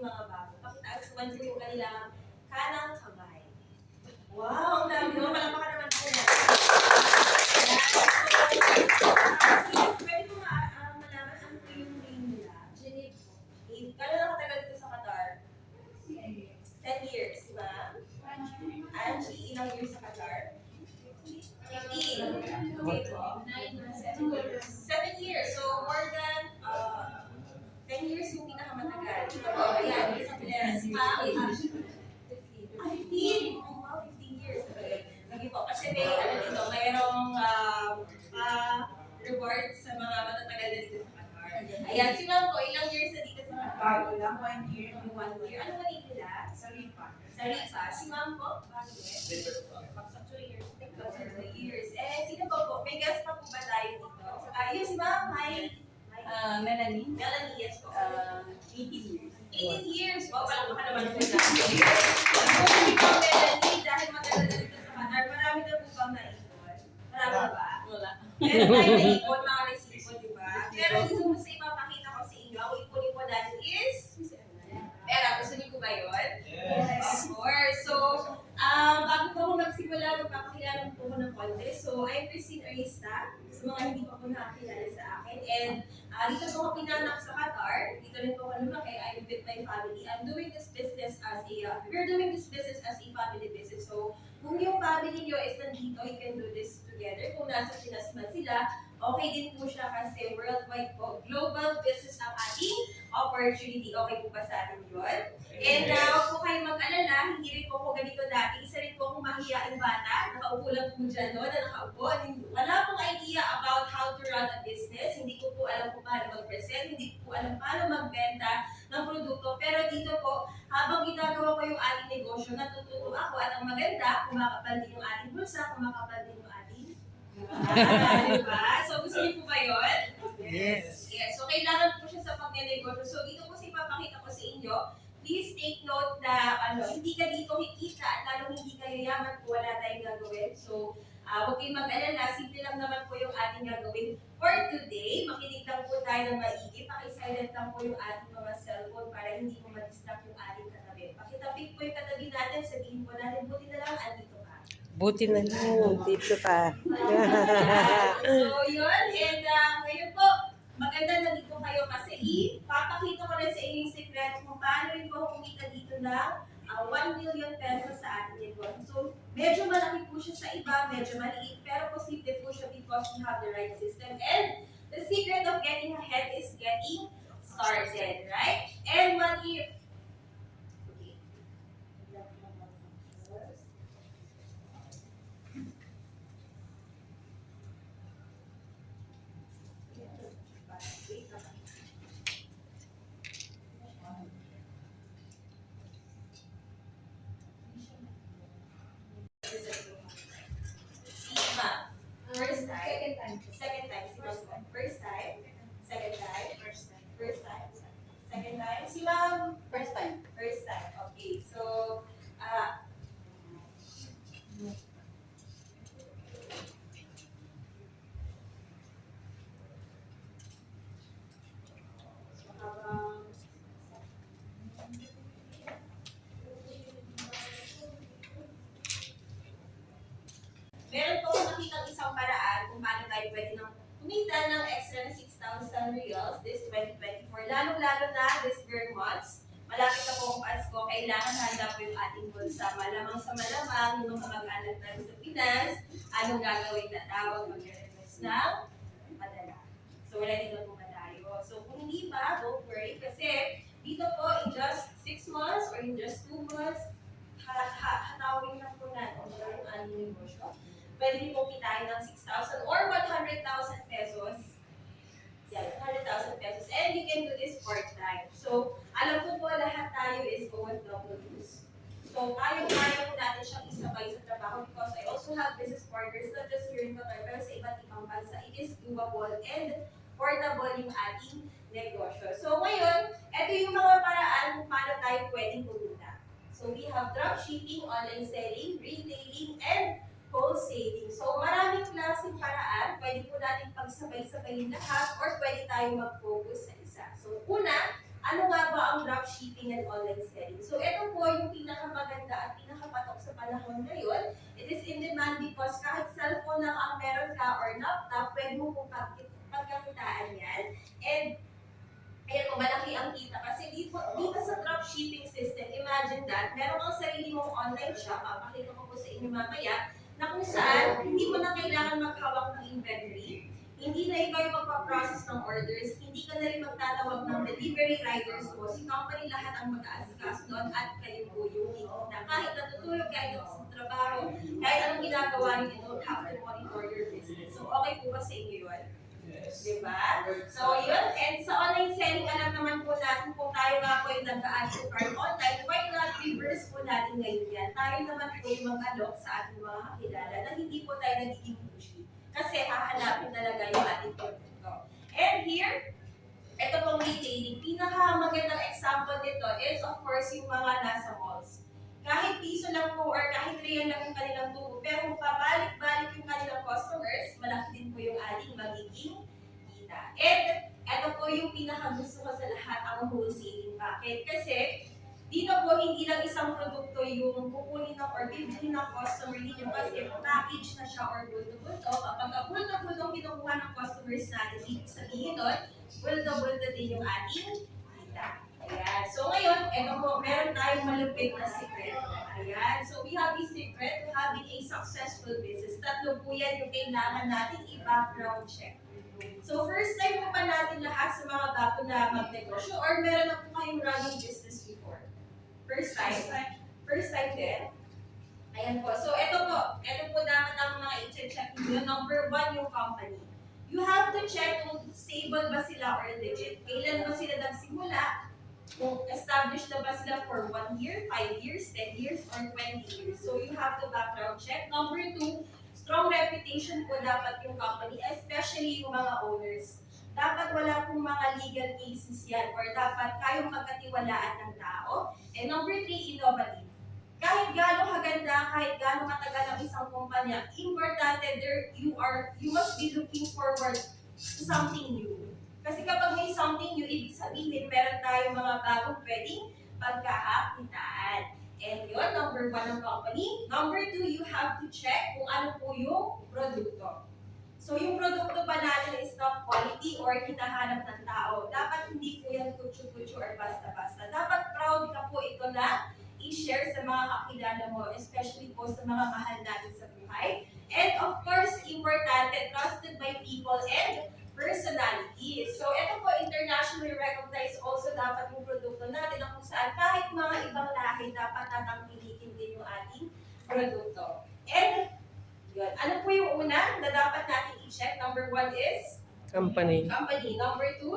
yung mga bago. Pakitaas ko yung kanilang kanang kamay. Wow, ang dami mo. Palapakan naman po na. Pwede mo malaman ano po yung name nila? Jenny. Kano na katagal dito sa Qatar? 10 years, di ba? Angie, ilang years sa Qatar? 15. Okay po. 7 years. So, more than 10 years yung pinakamatagal. Ito po, ayan, isang clearance. 15. Wow, 15 years. Okay. Sige po, kasi may, dito, mayroong reward sa mga matatagal na dito sa Qatar. Ayan, si Ma'am po, ilang years na dito sa Qatar? Lang 1 year. 1 year. Ano ba nila? Saripa. Sarisa. Si Ma'am po, bakit? 2 years. 2 years. Eh, sino po? May guest pa po ba tayo dito? Ayun, si Ma'am, hi. Melanie. Melanie, yes po. 18 years. 18 years. Wow, parang ka naman po na. Kung po, Melanie, dahil matagal na dito sa Qatar, marami na po bang naipon? Marami na ba? Wala. Meron tayo naipon, mga resipo, di ba? Pero dito po sa ipapakita ko sa inyo, ang ipunin po natin is pera. Gusto niyo po ba yun? Yes. Of course. So, bago po ako magsimula, magpapakilala po ko ng konti. So, I'm Christine Arista. Sa mga hindi pa po nakakilala sa akin. And dito po ako pinanak sa Qatar. Dito rin po ako lumaki. I'm with my family. I'm doing this business as a, we're doing this business as a family business. So, kung yung family nyo is nandito, you can do this together. Kung nasa Pinas man sila, okay din po siya kasi worldwide po. Global business ang ating opportunity. Okay po ba sa atin yun? And huwag po kayo mag-alala, hindi rin po ako ganito dati. Isa rin po akong mahiyaing bata. Nakaupo lang po dyan, no? Na nakaupo. Wala pong idea about how to run a business. Hindi ko po alam kung paano mag-present. Hindi ko po alam paano magbenta ng produkto. Pero dito po, habang ginagawa ko yung ating negosyo, natututo ako. At ang maganda, kumakapal din yung ating bulsa, kumakapal din yung ating diba? So, gusto niyo po ba yun? Yes. Yes. So, kailangan po siya sa pagnenegosyo. So, dito po sa ipapakita ko sa inyo, please take note na hindi ka dito kikita at lalong hindi kayo yaman kung wala tayong gagawin. So, huwag kayong mag-alala. Simple lang naman po yung ating gagawin. For today, makinig lang po tayo ng maigi. Paki-silent lang po yung ating mga cellphone para hindi po ma-distract yung ating katabi. Pakitapik po yung katabi natin. Sabihin po natin, buti na lang, andito ka. Buti na lang, dito ka. So, yun. And ngayon po, maganda na dito kayo kasi papakita ko rin sa inyo yung secret kung paano rin po kumita dito na 1 million pesos sa ating negosyo. So, medyo malaki po siya sa iba, medyo maliit, pero positive po siya because we have the right system. And the secret of getting ahead is getting started, right? And what if first time. Second time. First time. Second time. First time. Second time. Si Ma'am. First time. First time. Okay. So, meron po akong nakitang isang paraan kung paano tayo pwede nang kumita ng extra na 6,000 reals this 2024. Lalong-lalo na this very months. Malapit na po ang Pasko, kailangan handa po yung ating bulsa. Malamang sa malamang, yung mga mag-anak natin sa Pinas, anong gagawin na tawag mag-request ng padala. So, wala dito po madayo. So, kung hindi pa, don't worry. Kasi dito po, in just 6 months or in just 2 months, hatawin na po natin yung ating negosyo. Pwede niyo pong kitain ng 6,000 or 100,000 pesos. Yeah, 100,000 pesos. And you can do this part-time. So, alam ko po lahat tayo is OFWs. So, kaya po natin siyang isabay sa trabaho because I also have business partners, not just here in Qatar, pero sa iba't ibang bansa. It is doable and portable yung ating negosyo. So, ngayon, ito yung mga paraan kung paano tayo pwedeng kumita. So, we have dropshipping, online selling, retailing, and wholesaling. So, maraming klaseng paraan. Pwede po natin pagsabay-sabayin lahat or pwede tayo mag-focus sa isa. So, una, ano nga ba ang dropshipping and online selling. So ito po yung pinakamaganda at pinakapatok sa panahon ngayon. It is in demand because kahit cellphone lang ang meron ka or laptop, pwede mo po pagkakitaan yan. And ayan po, malaki ang kita. Kasi dito sa dropshipping system, imagine that, meron kang sarili mong online shop, papakita ko po sa inyo mamaya, na kung saan, hindi mo na kailangan maghawak ng inventory, hindi na ikaw yung magpa-process ng orders, hindi ka na rin magtatawag ng delivery riders po. Si company lahat ang mag-aasikas doon at kayo po yung kikita. Kahit natutulog, kahit sa trabaho, kahit anong ginagawa niyo, you don't have to monitor your business. So, okay po ba sa inyo yun? Diba? So, yun. And sa online selling, alam naman po natin kung tayo nga po yung nag-add to cart online, why not reverse po natin ngayon yan? Tayo naman po yung mag-alok sa ating mga kakilala na hindi po tayo nagiging pushy. Kasi hahanapin talaga yung ating produkto. And here, ito pong retailing. Pinakamagandang example nito is of course yung mga nasa malls. Kahit piso lang po or kahit real lang yung kanilang tubo, pero kung pabalik-balik yung kanilang customers, malaki din po yung ating magiging kita. And ito po yung pinakagusto ko sa lahat, ang wholesaling packet. Kasi dito po hindi lang isang produkto yung kukunin ng or bibili ng customer dito kasi package na siya or bulto-bulto. Kapag bulto-bulto kinukuha ng customers natin, ibig sabihin doon, bulto-bulto din yung ating kita. Ayan. So ngayon, eto po, meron tayong malupit na secret. Ayan. So we have a secret to having a successful business. Tatlo po yan yung kailangan natin i-background check. So first time po ba natin lahat sa mga bago na magnegosyo or meron na po kayong running business before? First time? First time din? Ayan po. So ito po dapat ang mga i-check nyo. Number 1, yung company. You have to check kung stable ba sila or legit. Kailan ba sila nagsimula? Kung established na ba sila for 1 year, 5 years, 10 years, or 20 years. So you have to background check. Number 2, strong reputation po dapat yung company, especially yung mga owners. Dapat wala pong mga legal cases yan or dapat kayong magkatiwalaan ng tao. And number 3, innovative. Kahit gaano kaganda, kahit gaano katagal ang isang kumpanya, importante you must be looking forward to something new. Kasi kapag may something new, ibig sabihin, meron tayong mga bagong pwedeng pagkakakitaan. And yun, number 1 ng company. Number 2, you have to check kung ano po yung produkto. So yung produkto pa natin is top quality or hinahanap ng tao. Dapat hindi po yan kutsu-kutsu or basta-basta. Dapat proud ka po ito na i-share sa mga kakilala mo, especially po sa mga mahal natin sa buhay. And of course, importante, trusted by people and personality. So, ito po, internationally recognized also dapat yung produkto natin na kung saan kahit mga ibang lahi dapat tatangkilikin din yung ating produkto. And, yun. Ano po yung una na dapat natin i-check? Number 1 is? Company. Company. Number 2?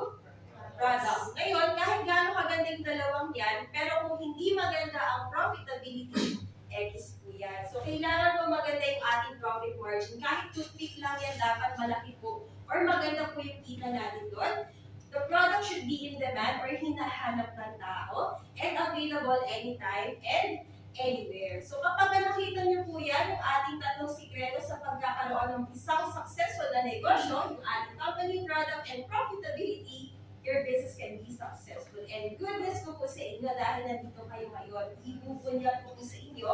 Product. Ngayon, kahit gaano kaganda yung dalawang yan, pero kung hindi maganda ang profitability, X po yan. So, kailangan po maganda yung ating profit margin. Kahit toothpick lang yan, dapat malaki po or maganda po yung kita natin doon. The product should be in demand or hinahanap ng tao and available anytime and anywhere. So kapag nakita niyo po yan, yung ating tatlong sikreto sa pagkakaroon ng isang successful na negosyo, yung ating company, product, and profitability, your business can be successful. And goodness ko po sa inyo dahil nandito kayo ngayon. Ibubunyag ko po sa inyo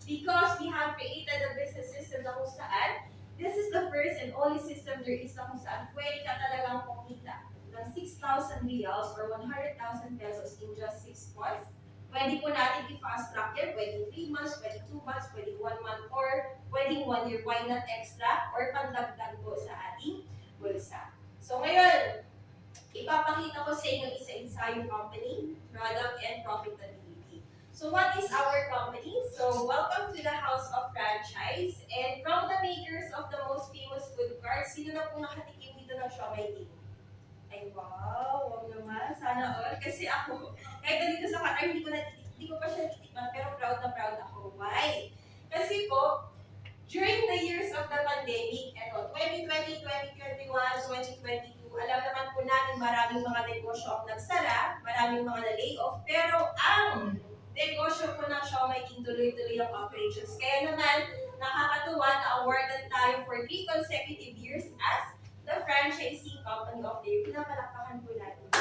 because we have created a business system na kung saan this is the first and only system there is na kung saan pwede ka talagang kumita ng 6,000 reals or 100,000 pesos in just 6 months. Pwede po natin i-fast track yan. Pwede 3 months, pwede 2 months, pwede 1 month, or pwede 1 year. Why not extra? Or pandagdag po sa ating bulsa. So ngayon, ipapakita ko sa inyo isa-isa yung company, product, and profitability. So what is our company? So welcome to the House of Franchise. And from the makers of the most famous food carts, sino na po nakatikim dito ng Siomai King? Ay wow, wag naman. Sana all. Kasi ako, kahit dito sa Qatar, hindi ko pa siya natitikman, pero proud na proud ako. Why? Kasi po, during the years of the pandemic, eto, 2020, 2021, 2022, alam naman po natin maraming mga negosyo ang nagsara, maraming mga na-layoff, pero ang negosyo po ng Siomai King tuloy-tuloy ang operations. Kaya naman, nakakatuwa na awarded tayo for 3 consecutive years as the Franchising Company of the Year. Pinapalakpakan po natin yan.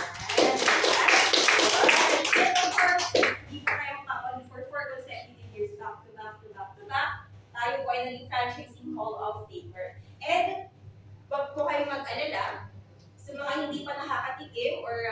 tayo po ay naging franchising hall of taker. And wag po kayo mag-alala, sa mga hindi pa nakakatikim or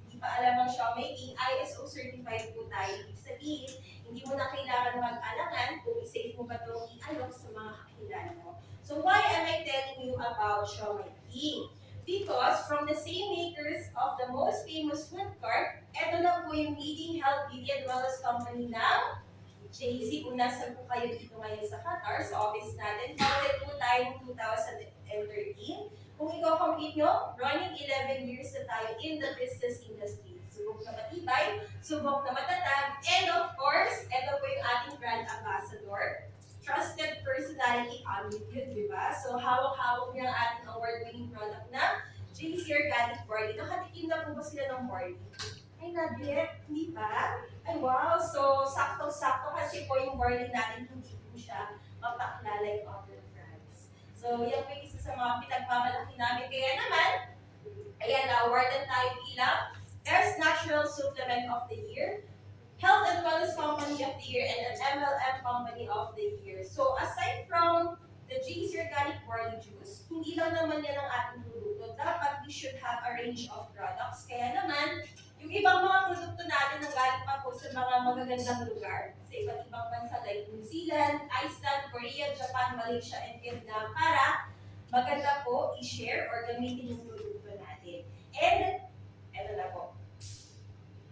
hindi pa alam ang Shaw making, ISO certified po tayo. Ibig sabihin, hindi mo na kailangan mag-alangan kung i-save mo ba itong i-alok sa mga kakilala mo. So why am I telling you about Shaw making? Because from the same makers of the most famous food cart, eto na po yung leading health, beauty, and wellness company ng JC. Kung nasa po kayo dito ngayon sa Qatar, sa office natin, founded po tayo ng 2013. Kung i-compete nyo, running 11 years na tayo in the business industry. Subok na matibay, subok na matatag, and of course, eto po yung ating brand ambassador. Trusted personality, family feud, di ba? So, hawak-hawak niya ang ating award-winning product na JC Organic Barley. Nakatikim na po ba sila ng barley? Ay, not yet. Hindi pa? Ay, wow. So, sakto-sakto kasi po yung barley natin, hindi po siya mapakla like other brands. So, yan po yung isa sa mga pinagmamalaki namin. Kaya naman, ayan, na-awardan tayo bilang Best Natural Supplement of the Year, Health and Wellness Company of the Year, and an MLM Company of the Year. So, aside from the JC Organic Barley Juice, hindi lang naman yan ang ating produkto. Dapat we should have a range of products. Kaya naman, yung ibang mga produkto natin na galing pa po sa mga magagandang lugar, sa iba't ibang bansa like New Zealand, Iceland, Korea, Japan, Malaysia, and Vietnam, para maganda po i-share or gamitin yung produkto natin. And, eto na po.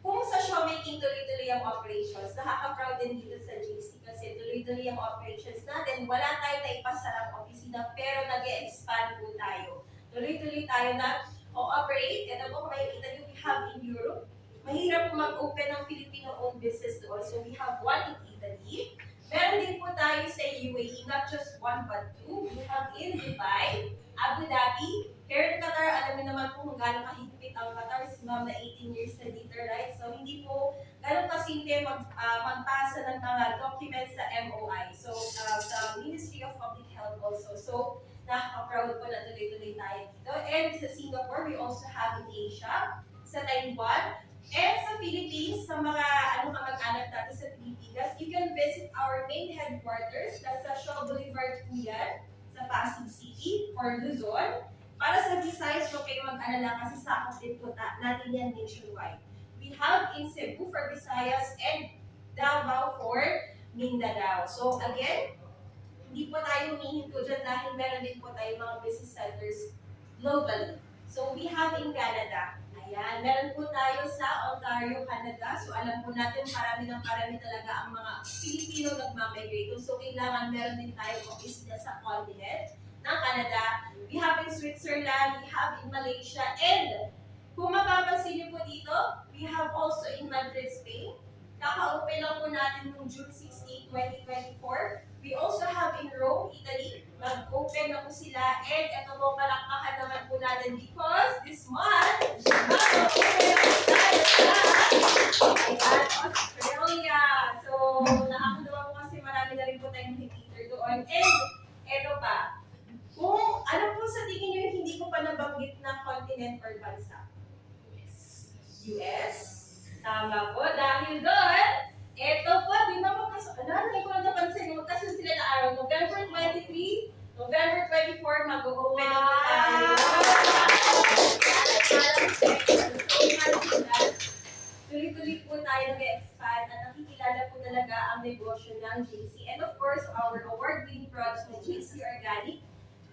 Kung sa Shaw making tuloy-tuloy ang operations, nakaka-proud din dito sa JC kasi tuloy-tuloy ang operations natin. Wala tayong naipasarang opisina pero nag-e-expand po tayo. Tuloy-tuloy tayo na o-operate. Ito po kung makikita nyo, we have in Europe. Mahirap po mag-open ng Filipino-owned business doon. So we have one in Italy. Meron din po tayo sa UAE, not just one but two. We have in Dubai, Abu Dhabi, here in Qatar. Alam niyo naman po kung gaano kahigpit ang Qatar. Si ma'am na 18 years na dito, right? So hindi po ganun kasimple magpasa ng mga documents sa MOI. So sa Ministry of Public Health also. So nakaka-proud po na tuloy-tuloy tayo dito. And sa Singapore, we also have in Asia, sa Taiwan, and sa Philippines, sa mga kamag-anak natin sa Pilipinas, you can visit our main headquarters. Nasa Shaw Boulevard po yan, sa Pasig City, for Luzon. Para sa Visayas, huwag kayo mag-alala kasi sakop din po natin yan nationwide. We have in Cebu for Visayas and Davao for Mindanao. So again, hindi po tayo humihinto dyan dahil meron din po tayo mga business centers globally. So we have in Canada. Ayan, meron po tayo sa Ontario, Canada. So alam po natin parami talaga ang mga Pilipino nagmamigrate. So kailangan meron din tayo opisina sa continent ng Canada. We have in Switzerland, we have in Malaysia, and kung mapapansin niyo po dito, we have also in Madrid, Spain. Kaka-open lang po natin noong June 16, 2024. We also have in Rome, Italy. Mag-open na po sila. And ito po, palakpakan naman po natin because this month, mag-open na po tayo sa Australia. So, nakakatuwa po kasi marami na rin po tayong nakikita doon. And, ito pa. Kung ano po sa tingin nyo yung hindi ko pa nabanggit na continent or bansa? US. Tama po. Dahil doon, ito po, di ba hindi ko lang napansin, magkasunod sila na araw. November 23, November 24, mag-open na po tayo. Tuloy-tuloy po tayo nag-expand at nakikilala po talaga ang negosyo ng JC. And of course, our award-winning products ng JC Organic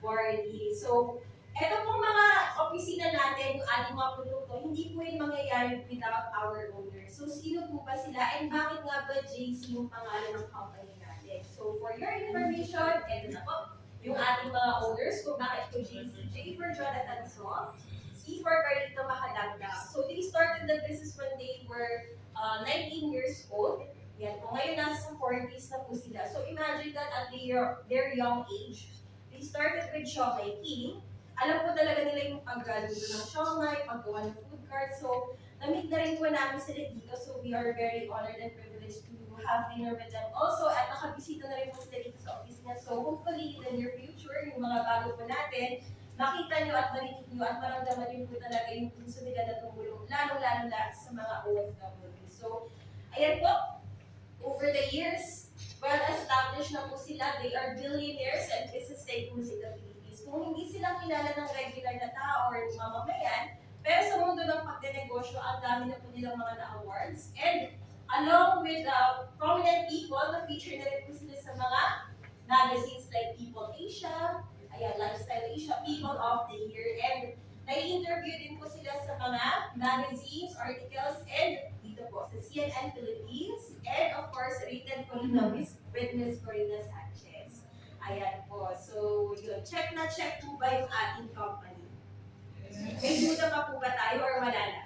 Barley. So, eto pong mga opisina natin, yung ating mga produkto, hindi po yung mangyayari without our owner. So, sino po ba sila? And bakit nga ba JC yung pangalan ng company natin? So, for your information, eto na po, yung ating mga owners, kung bakit po JC. J for Jonathan Song, C for Carlito Macadagda. So, they started the business when they were 19 years old. Yan po, ngayon nasa 40s na po sila. So, imagine that at their young age, they started with Shaw making. Alam po talaga nila yung paggaluto ng siomai, paggawa ng food cart. So, na-meet na rin po namin sila dito. So, we are very honored and privileged to have dinner with them. Also, at nakabisita na rin po sila dito sa office niya. So, hopefully, in the near future, yung mga bago po natin, makita nyo at marinig nyo at maramdaman nyo po talaga yung puso nila na tumulong, lalong-lalo na sa mga OFW. So, ayan po, over the years, well-established na po sila. sila, they are billionaires and business tycoons in the Philippines. Kung hindi sila kilala ng regular na tao or mamamayan, pero sa mundo ng pagdenegosyo, ang dami na po nilang mga na-awards. And along with prominent people, na-feature na rin po sila sa mga magazines like People Asia, ayan, Lifestyle Asia, People of the Year, and nai-interview din po sila sa mga magazines, articles, and dito po sa CNN Philippines, and of course, rated po rin with Miss Corina Sanchez. Ayan po. So, yun. Check na check po ba yung ating company? May duda pa po ba tayo or wala na?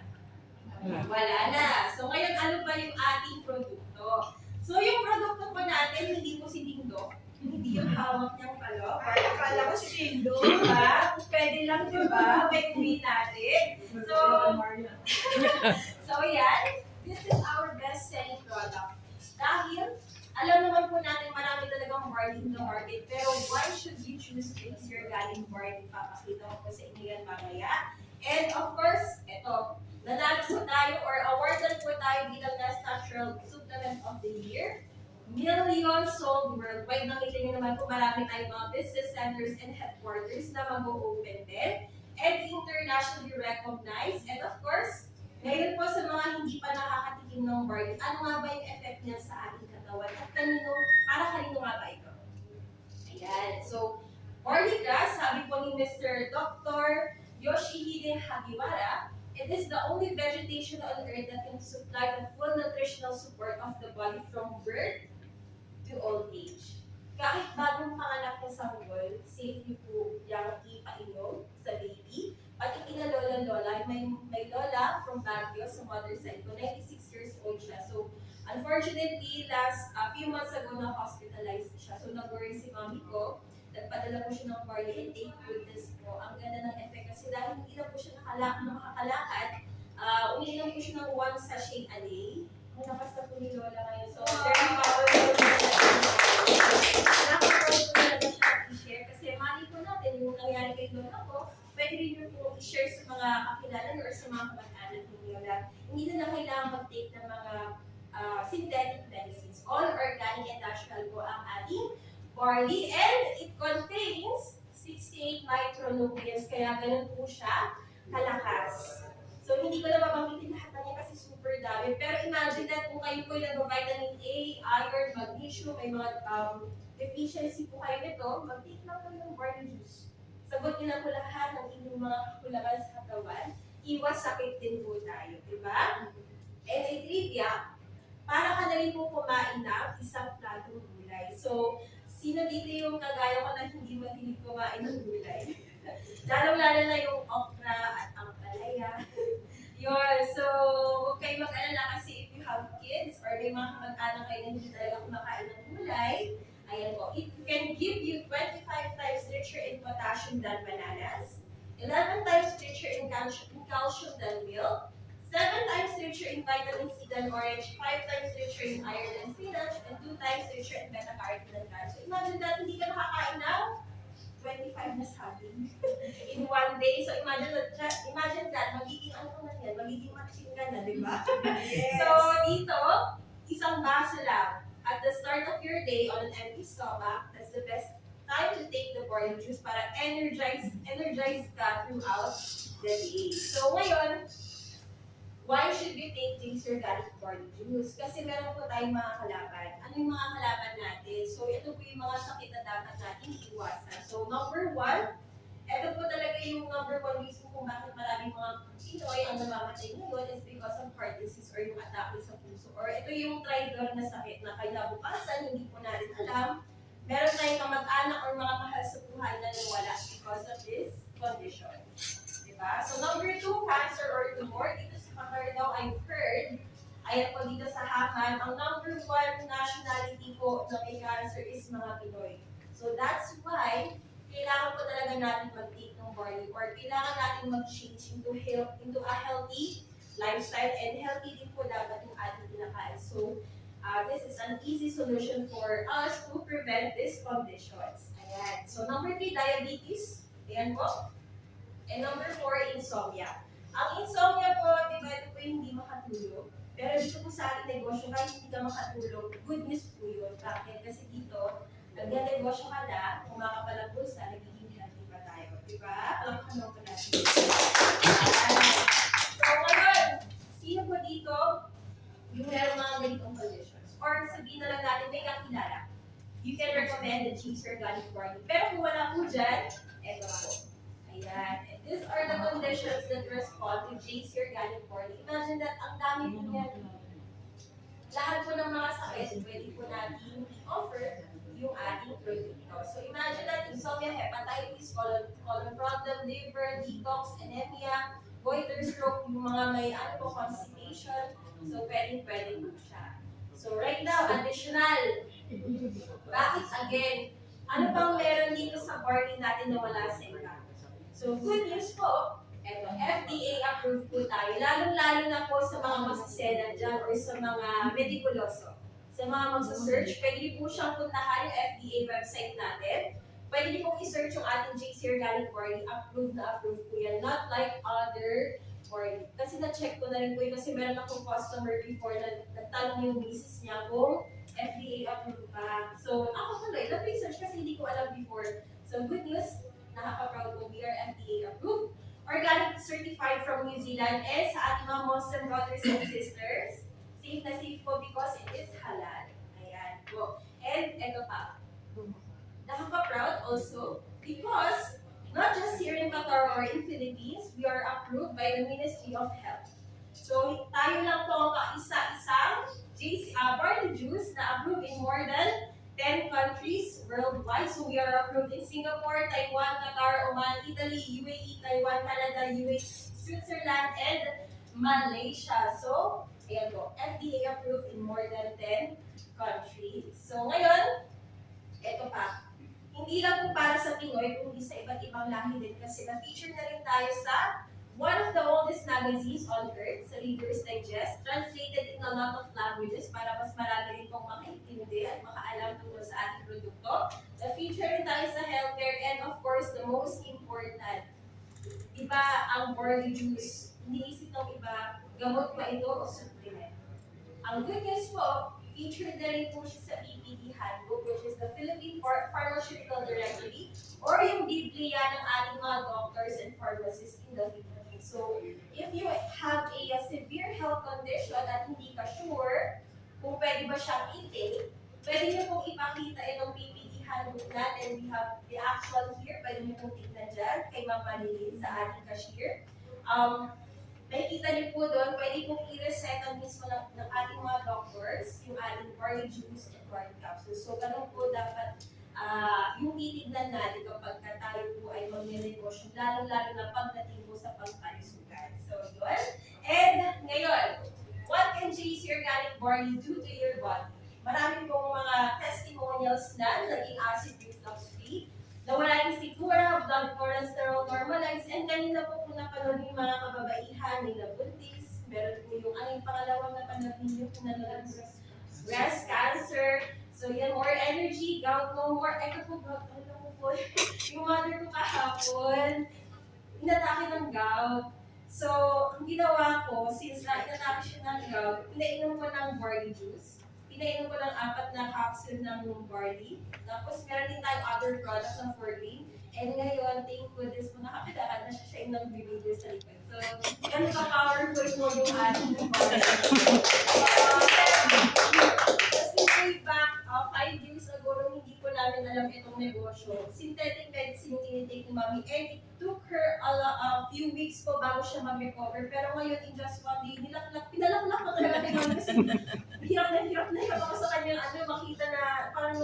Wala na. So, ngayon, ano ba yung ating produkto? So, yung produkto po natin, hindi po si Dingdong. Hindi yung hawak niyang palo. Parang akala ko si Dingdong. Diba? Pwede lang, diba? May uwi natin. So, yan. This is our best-selling product. Dahil, alam naman po natin marami talagang barley in the market, pero why should you choose this your galing barley? Papakita ko po sa inyo yan mamaya. And of course, ito, nanalo po tayo or awarded po tayo bilang Best Natural Supplement of the Year. Millions sold worldwide. Nakita nyo naman po marami tayong mga business centers and headquarters na mag-open din. And internationally recognized. And of course, ngayon po sa mga hindi pa nakakatikim ng barley, ano nga ba yung effect niya sa ating katawan? At para kanino nga ba ito? Ayan. So, barley grass, sabi po ni Mr. Dr. Yoshihide Hagiwara, it is the only vegetation on earth that can supply the full nutritional support of the body from birth to old age. Kahit bagong panganak na sanggol, safe niyo po yung ipainom sa baby. Pati kina lola, may lola from Baguio sa mother side ko, 96 years old siya. So, unfortunately, a few months ago na hospitalized siya. So, nag-worry si mami ko. Nagpadala po siya ng barley and thank goodness po. Ang ganda ng effect kasi dahil hindi na po siya makakalakad, umiinom po siya ng 1 sachet a day. Ang lakas na po ni lola ngayon. So, very powerful. Nakaka-proud po talaga siya i-share kasi mali po natin yung nangyari kay lola ko. Pwede rin yung po i-share sa mga kakilala nyo or sa mga kamag-anak ninyo na hindi na kailangan mag-take ng mga synthetic medicines. All organic and natural po ang ating barley and it contains 68 micronutrients kaya ganun po siya kalakas. So hindi ko na mabanggitin lahat na niya kasi super dami. Pero imagine that kung kayo po nag-vitamin A, iron, magnesium, may mga deficiency po kayo nito, mag-take lang po ng barley juice. Sagot niyo na po lahat ng inyong mga kakulangan sa katawan. Iwas sakit din po tayo, di ba? And a trivia, para ka na rin po kumain ng isang platong gulay. So, sino dito yung kagaya ko na hindi mahilig kumain ng gulay? Lalo-lalo na yung okra at ang palaya. Yun, so, huwag kayo mag-alala kasi if you have kids or may mga kamag-anak kayo na hindi talaga kumakain ng gulay, ayan po, it can give you 25 times richer in potassium than bananas, 11 times richer in calcium than milk, 7 times richer in vitamin C than orange, 5 times richer in iron than spinach, and 2 times richer in beta-carotene than carrots. So imagine that, hindi ka makakain ng 25 na sabi in one day. So imagine that, magiging ano ka na yan, magiging matching ka na, di ba? Yes. So dito, isang baso lang. At the start of your day on an empty stomach, that's the best time to take the barley juice para energize ka throughout the day. So ngayon, why should you take this organic barley juice? Kasi meron po tayong mga kalaban. Ano yung mga kalaban natin? So ito po yung mga sakit na dapat natin iwasan. So number 1, ito po talaga yung number 1 reason kung bakit maraming mga Pinoy ang namamatay ngayon is because of heart disease or yung atake sa puso. Or ito yung trigger na sakit na kinabukasan, hindi po natin alam. Meron tayong kamag-anak or mga mahal sa buhay na nawala because of this condition. Diba? So number 2, cancer or tumor. Dito sa Qatar daw, I've heard, ayan po dito sa Haman, ang number 1 nationality po na may cancer is mga Pinoy. So that's why, kailangan po talaga natin mag-take ng barley or kailangan natin mag-change into a healthy lifestyle and healthy din po dapat yung ating kinakain. So, this is an easy solution for us to prevent these conditions. Ayan. So, number 3, diabetes. Ayan po. And number 4, insomnia. Ang insomnia po, di ba, ito po yung hindi makatulog. Pero dito po sa ating negosyo, kahit hindi ka makatulog, good news po yun. Bakit? Kasi dito, Nag-negosyo ka na, kumakapala bulsa, nagiging healthy pa tayo. Diba? Palakpakan mo natin. So ngayon, sino po dito yung meron mga ganitong conditions? Or sabihin na lang natin may kakilala. You can recommend the cheese organic body. Pero kung wala po dyan, eto po. Ayan. And these are the conditions that respond to JC Organic Body. Imagine that ang dami po yan. Lahat po ng mga sakit, pwede po natin i-offer yung ating produkto. So imagine that insomnia, hepatitis, colon problem, liver, detox, anemia, goiter, stroke, yung mga may constipation. So pwede po siya. So right now, additional. Bakit again? Ano pang meron dito sa barley natin na wala sa iba? So good news po, eto, FDA approved po tayo. Lalong-lalo na po sa mga masasena dyan or sa mga medikuloso. Sa mga magsa-search, pwede niyo po siyang puntahan yung FDA website natin. Pwede niyo pong i-search yung ating JC Organic Barley. Approved na approved po yan. Not like other barley. Kasi na-check ko na rin po yun kasi meron akong customer before na nagtanong yung basis niya kung FDA approved pa. So, ako tuloy, nag-research kasi hindi ko alam before. So, good news, nakaka-proud po, we are FDA approved. Organic certified from New Zealand and sa ating mga Muslim brothers and sisters. Safe na safe po because it is halal. Ayan po. And ito pa. Nakaka-proud also because not just here in Qatar or in Philippines, we are approved by the Ministry of Health. So, tayo lang po ang kaisa-isang barley juice na approved in more than 10 countries worldwide. So, we are approved in Singapore, Taiwan, Qatar, Oman, Italy, UAE, Taiwan, Canada, UAE, Switzerland, and Malaysia. So, ayan po, FDA approved in more than 10 countries. So, ngayon, eto pa. Hindi lang po para sa Pinoy, kundi sa iba't ibang lahi din kasi na-feature na rin tayo sa one of the oldest magazines on earth, sa Reader's Digest, translated in a lot of languages para mas marami rin pong makaintindi at makaalam tungkol sa ating produkto. Na-feature rin tayo sa healthcare and of course, the most important, iba ang barley juice. Iniisip ng iba, gamot ba ito o supplement? Ang good news po, featured na rin po siya sa PPD Handbook, which is the Philippine Pharmaceutical Directory, or yung Biblia ng ating mga doctors and pharmacists in the Philippines. So, if you have a severe health condition at hindi ka sure kung pwede ba siyang i-take, pwede niyo pong ipakita itong PPD Handbook natin. We have the actual here, pwede niyo pong tignan dyan kay Ma'am Manilin sa ating cashier. Makikita niyo po doon, pwede pong i-reseta mismo ng ating mga doctors yung ating barley juice and barley capsules. So, ganun po dapat yung titignan natin kapag tayo po ay mag-negosyo, lalo-lalo na pagdating po sa pagkalusugan. So, yun. And ngayon, what can JC Organic Barley do to your body? Marami pong mga testimonials na naging acid reflux free, nawala yung sikura, blood cholesterol normalized, and kanina po napanood yung mga kababaihan, may nabuntis, meron po yung yung pangalawang napanood ninyo kung nanonood breast cancer. So yan, more energy, gout no more. Ito po, gout, ano po yung mother ko kahapon, inatake ng gout. So, ang ginawa ko, since inatake siya ng gout, pinainom ko ng barley juice. Pinainom ko ng 4 na capsule ng barley. Tapos meron din tayong other products ng Forgreen. And ngayon, thank goodness po nakapalakad na siya yung nag-video sa likod. So, ganun ka-powerful po yung ating barley. Kasi way back, 5 years ago, nung hindi ko namin alam itong negosyo, synthetic medicine yung tinitake ni Mami. And it took her a few weeks po bago siya mag-recover. Pero ngayon, in just one day, pinalaklak ko talaga kay Mami kasi hirap na hirap ako sa kanyang makita na parang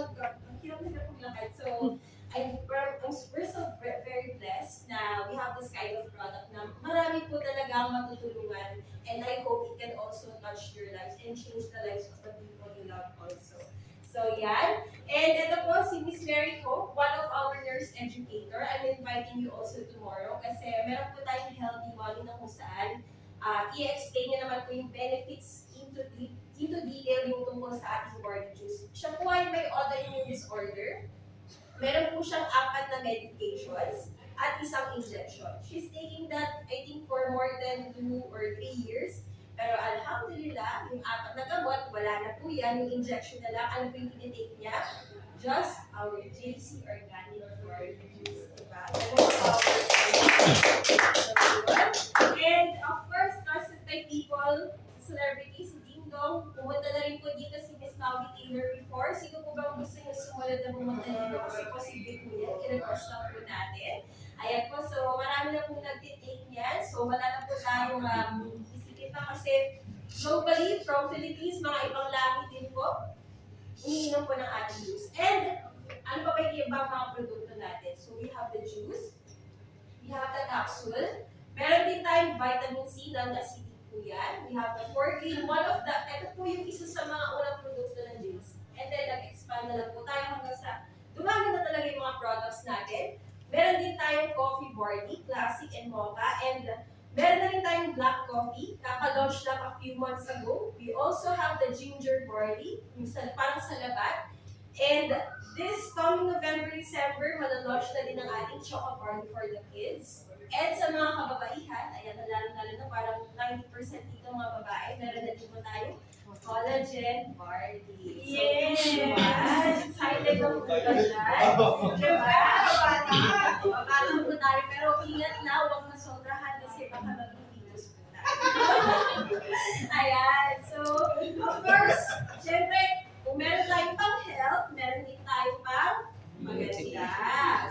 hirap na hirap maglakad. So, we're so very blessed na we have this kind of product na marami po talaga matutulungan, and I hope it can also touch your lives and change the lives of the people you love also. So yan. And ito po si Miss Mary ko, one of our nurse educator. I'm inviting you also tomorrow kasi meron po tayong healthy body na kung saan i-explain niya naman po yung benefits into detail yung tungkol sa ating barley juice. Siya po ay may autoimmune disorder. Meron po siyang 4 na medications at isang injection. She's taking that, I think, for more than 2 or 3 years. Pero alhamdulillah, yung 4 na gamot, wala na po yan. Yung injection na lang, ano po yung tinitake niya? just our JC Organic World Juice. Diba? Ganun power. And of course, trusted by people, celebrities, Ding Dong, pumunta na rin po dito si Miss Maui Taylor before. Sino po ba ang gusto niyo sumunod na pumunta dito? Kasi posible po yan. I-request lang po natin. Ayan po, so marami na po nag-take niyan. So wala na po tayong isipin pa kasi globally, from Philippines, mga ibang lahi din po, umiinom po ng ating juice. And ano pa ba yung ibang mga produkto natin? So we have the juice, we have the capsule, meron din tayong vitamin C, non-acidic po yan. We have the 4-green, ito po yung isa sa mga unang produkto ng juice. And then nag-expand na lang po tayo hanggang sa dumami na talaga yung mga products natin. Meron din tayong coffee barley, classic and mocha, and meron na rin tayong black coffee, kaka-launch lang a few months ago. We also have the ginger barley, yung parang salabat. And this coming November, December, malalaunch na din ang ating choco barley for the kids. And sa mga kababaihan, ayan, lalo na parang 90% dito mga babae, meron na din po tayong collagen barley. So, yes! Excited na po ba dyan? Diba? Babata po tayo, pero ingat na, huwag masobrahan kasi baka mag-fetus po tayo. Ayan, so, of course, syempre, kung meron tayong pang-health, meron din tayong pang-maganda.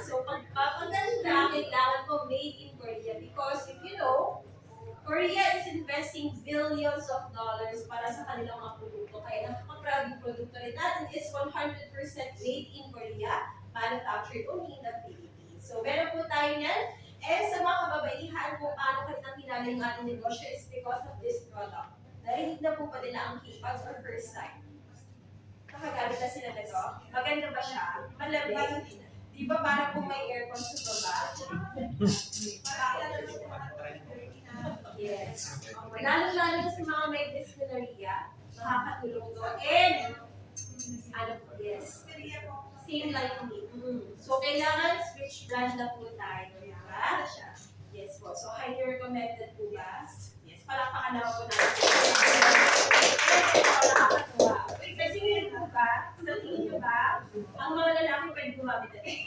So, pagpapaganda, kailangan ko made in Korea because if you know, Korea is investing billions of dollars para sa kanilang mga produkto. Kaya napaka-proud yung produkto rin natin is 100% made in Korea, manufactured only in the Philippines. So, meron po tayo yan. And sa mga kababaihan kung paano kanilang kinala yung ating negosyo is because of this product. Narinig na po ba nila ang K-Pods or first time? Nakagamit na sila na ito. Maganda ba siya? Malamig. Di ba parang kung may aircon sa baba? Yes. Lalo-lalo na sa mga may dysmenorrhea, makakatulong to. And, ano po, yes. Same like me. So, kailangan switch brand na po tayo. Diba? Yes po. So, highly recommended po ba? Yes. Palakpakan naman po natin. Nakakatuwa. Kasi ngayon po ba, sa tingin nyo ba, ang mga lalaki pwede gumamit natin?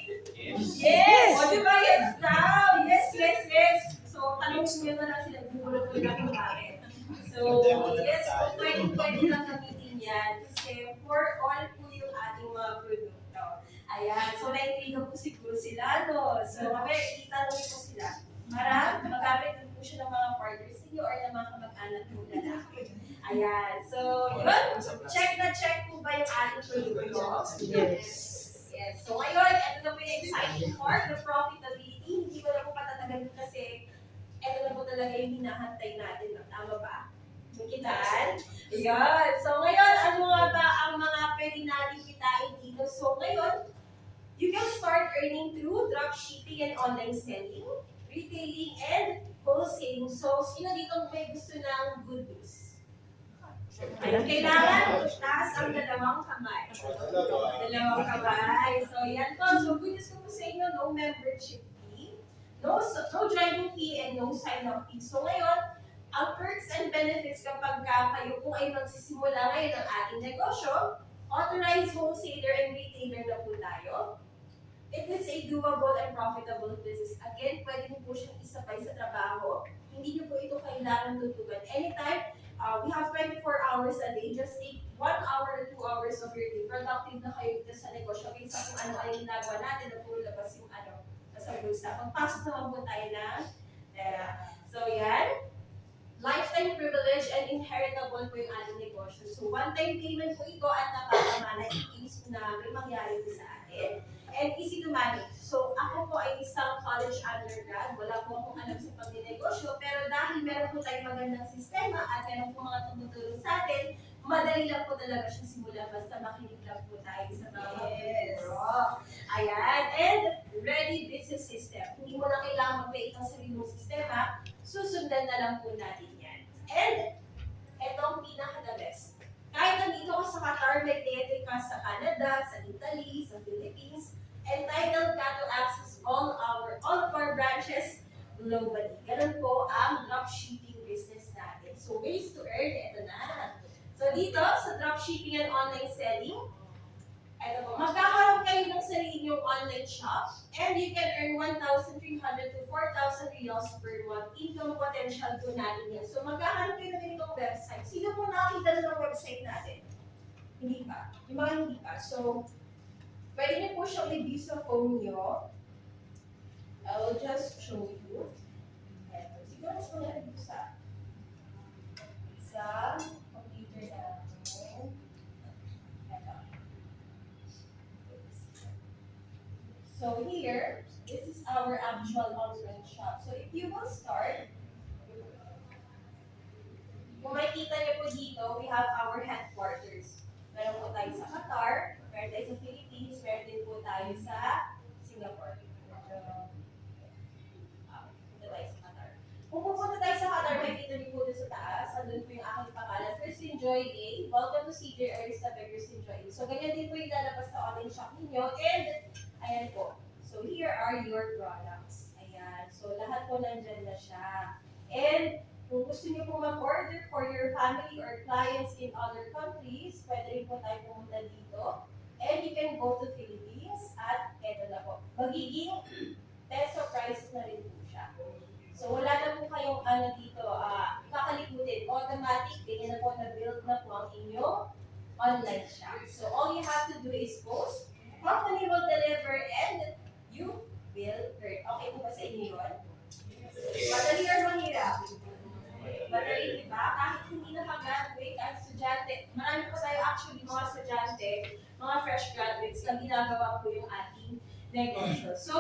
Yes! O, diba? Yes now! Yes, yes, yes! So, tanong nyo na lang sila, bumulog ko lang bakit. So, yes, kung pwede lang gamitin yan. Kasi for all po yung ating mga produkto. Ayan, so na-intriga po siguro sila, no? So, mamaya, itanong po sila. Para magamit din po siya ng mga partners ninyo or ng mga kamag-anak po lalaki. Ayan, so, yun. Check na check po ba yung ating produkto? Yes. Yes. So, ngayon, ito na po yung exciting part, the profitability. Hindi ko na po patatagalin kasi ito na po talaga yung hinahantay natin. Tama ba? Kitaan? Ayan. So, ngayon, ano nga ba ang mga pwede natin kitain dito? So, ngayon, you can start earning through dropshipping and online selling, retailing, and wholesaling. So, sino dito may gusto ng good news? Ayun, kailangan taas ang dalawang kamay. Dalawang kamay. So, yan po. So, good news ko po sa inyo, no membership fee, no joining fee, and no sign-up fee. So, ngayon, ang perks and benefits kapag kayo po ay magsisimula ngayon ng ating negosyo, authorized wholesaler and retailer na po tayo. It is a doable and profitable business. Again, pwede mo po siyang isabay sa trabaho. Hindi niyo po ito kailangan tutugan. Anytime, we have 24 hours a day. Just take 1 hour or 2 hours of your day. Productive na kayo dito sa negosyo. Kaysa kung ano ay ginagawa natin na puro labas yung sa bulsa. Pagpasok naman po tayo ng pera. So, yan. Lifetime privilege and inheritable po yung ating negosyo. So, one-time payment po ito at napakamana in case na may mangyari po sa atin. And easy to manage. So, ako po ay isang college undergrad. Wala po akong alam sa pag-negosyo. Pero dahil meron po tayong magandang sistema at meron po mga tumutulong sa atin, madali lang po talaga siya simula. Basta makinig lang po tayo sa mga guro. Ayan. And ready business system. Hindi mo na kailangan mag-create ng sarili mong sistema. Susundan na lang po natin yan. And etong pinaka-the best. Kahit nandito ka sa Qatar, may theater ka sa Canada, sa Italy, sa Philippines, entitled ka to access all of our branches globally. Ganun po ang dropshipping business natin. So, ways to earn, ito na. So, dito, sa dropshipping and online selling, Ito po, magkakaroon kayo ng sarili niyong online shop and you can earn 1,300 to 4,000 reals per month. Income potential po natin yan. So magkakaroon kayo ng ganitong website. Sino po nakakita na ng website natin? Hindi pa. Yung mga hindi pa. So, pwede niyo po siyang i-view sa phone niyo. I will just show you. Ito. Siguro mas maganda dito sa computer natin. Ito. So here, this is our actual online shop. So if you will start, kung makikita niyo po dito, we have our headquarters. Meron po tayo sa Qatar, meron tayo sa Philippines, meron din po tayo sa Singapore. Punta tayo sa Qatar. Kung pupunta tayo sa Qatar, makikita niyo po doon sa taas. Andun po yung aking pangalan, Christine Joy A. Welcome to CJ Arista by Christine Joy A. So ganyan din po yung lalabas sa online shop ninyo. And, ayan po. So here are your products. Ayan. So lahat po nandyan na siya. And, kung gusto niyo po mag-order for your family or clients in other countries, pwede rin po tayo pumunta dito. And you can go to Philippines at eto na po. Magiging peso price na rin po siya. So wala na po kayong dito, kakalikutin. Automatic, ganyan na po na-build na po ang inyong online shop. So all you have to do is post, company will deliver, and you will earn. Okay po ba sa inyo yun? Madali or mahirap? Madali, diba? Kahit hindi nakagraduate, kahit estudyante, marami po tayo actually mga estudyante, mga fresh graduates na ginagawa po yung ating negosyo. So,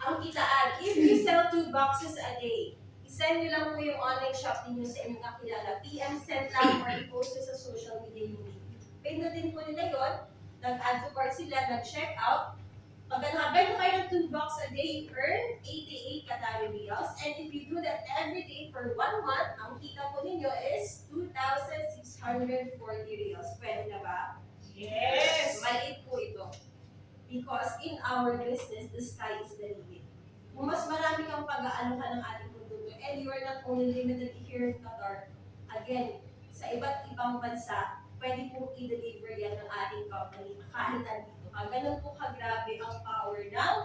ang kitaan, if you sell 2 boxes a day, isend nyo lang po yung online shop ninyo sa inyong kakilala. PM send lang or i-post sa social media yung link. Pindutin po nila yun, nag-add to cart sila, nag-check out. Pag nakabenta kayo ng 2 box a day, you earn 88 Qatari reals. And if you do that every day for 1 month, ang kita po ninyo is 2,640 reals. Pwede na ba? Yes! Maliit po ito. Because in our business, the sky is the limit. Kung mas marami kang pag-aaluhan ng ating produkto, and you are not only limited here in Qatar, again, sa iba't ibang bansa, pwede pong i-deliver yan ng ating company kahit nandito. Ganun po kagrabe ang power ng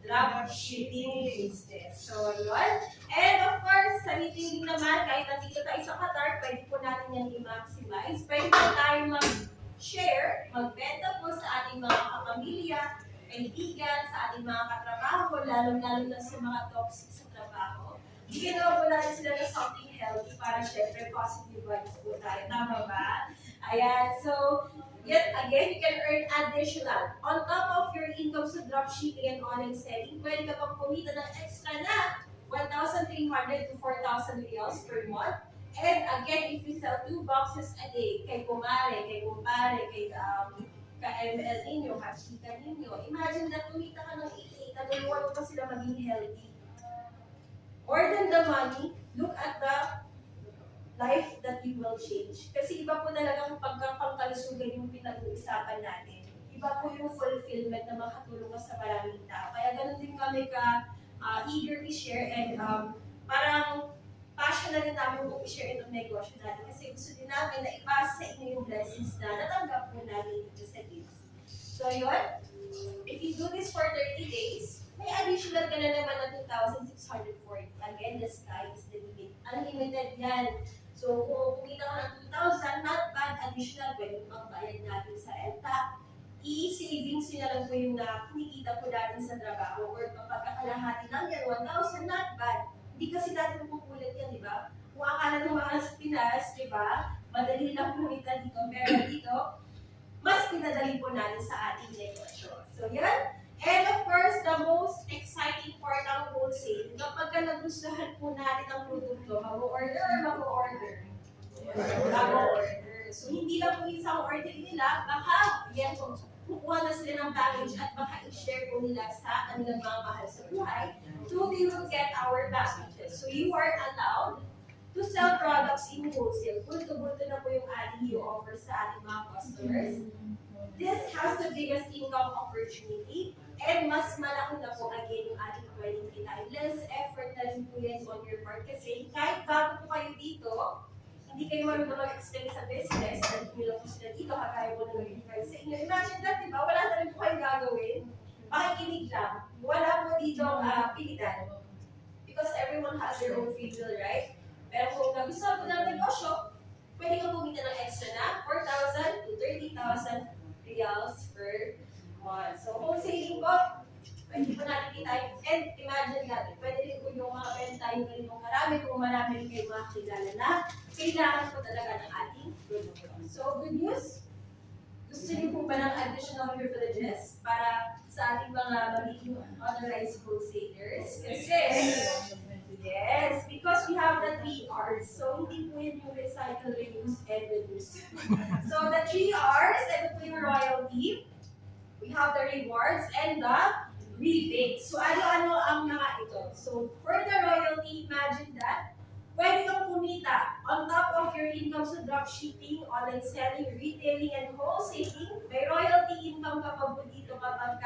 dropshipping business. So, yun. And of course, sa meeting din naman, kahit nandito tayo sa Qatar, pwede po natin yan i-maximize. Pwede po tayo mag-share, magbenta po sa ating mga kapamilya, kaibigan, sa ating mga katrabaho, lalo-lalo na sa mga toxic sa trabaho. Bigyan naman po natin sila ng something healthy para syempre positive vibes po tayo. Tama ba? Ayan. So, yet again, you can earn additional. On top of your income sa dropshipping and online selling, pwede ka pang kumita ng extra na 1,300 to 4,000 reals per month. And again, if you sell 2 boxes a day, kay kumare, kay kumpare, kay ka-ML ninyo, ka-chika ninyo, imagine na kumita ka ng 88, naguluhan mo pa sila maging healthy. More than the money, look at the life that you will change. Kasi iba po talagang pagkapangkalusugan yung pinag-uusapan natin. Iba po yung fulfillment na makatulong ka sa maraming tao. Kaya ganun din kami eager i-share and parang passion na rin namin kung i-share itong negosyo natin. Kasi gusto din namin na ipasa sa inyo yung blessings na natanggap po namin dito sa Gibbs. So yun, if you do this for 30 days, may additional ka na naman ng 2,640. Again, the sky is the limit. Unlimited yan. So, kung kumita ka ng 2,000, not bad, additional, pwede pang bayad natin sa renta. I-savings nyo na lang po yung kinikita po natin sa trabaho. Or kapag kakalahati lang yan, 1,000, not bad. Hindi kasi natin mapupulit yan, di ba? Kung akala ng mga sa Pinas, di ba? Madali lang kumita dito. Pero dito, mas pinadali po natin sa ating negosyo. So, yan. And of course, the most exciting part ng wholesale, kapag ka nagustuhan po natin ang produkto, mag-order or mag-order? Mag-order. So, hindi lang po isang order nila, baka yan po, kukuha na sila ng package at baka i-share po nila sa kanilang mga mahal sa buhay, so they will get our packages. So, you are allowed to sell products in wholesale. Bulto-bulto na po yung ating i-offer sa ating mga customers. This has the biggest income opportunity and mas malaki na po again yung ating pwedeng kitain. Less effort na rin po yan on your part kasi kahit bago po kayo dito, hindi kayo marunong mag-explain sa business, nandito lang po sila dito, kagaya po na nag-refer sa inyo. Imagine kumita ng extra na 4,000 to 30,000 reals per month. So, wholesaling po, pwede po natin kita. And imagine natin, pwede rin po yung makabenta yung ganitong karami kung marami rin kayo mga kilala na kailangan po talaga ng ating produkto. So, good news. Gusto niyo po ba ng additional privileges para sa ating mga magiging authorized wholesalers? Kasi, yes, because we have the 3 R's. So, hindi po yun yung recycle, reuse, and reduce. So, the 3 R's, ito po yung royalty. We have the rewards and the rebates. So, ano-ano ang mga ito? So, for the royalty, imagine that pwede kang kumita on top of your income sa dropshipping, online selling, retailing, and wholesaling. May royalty income ka pa po dito kapag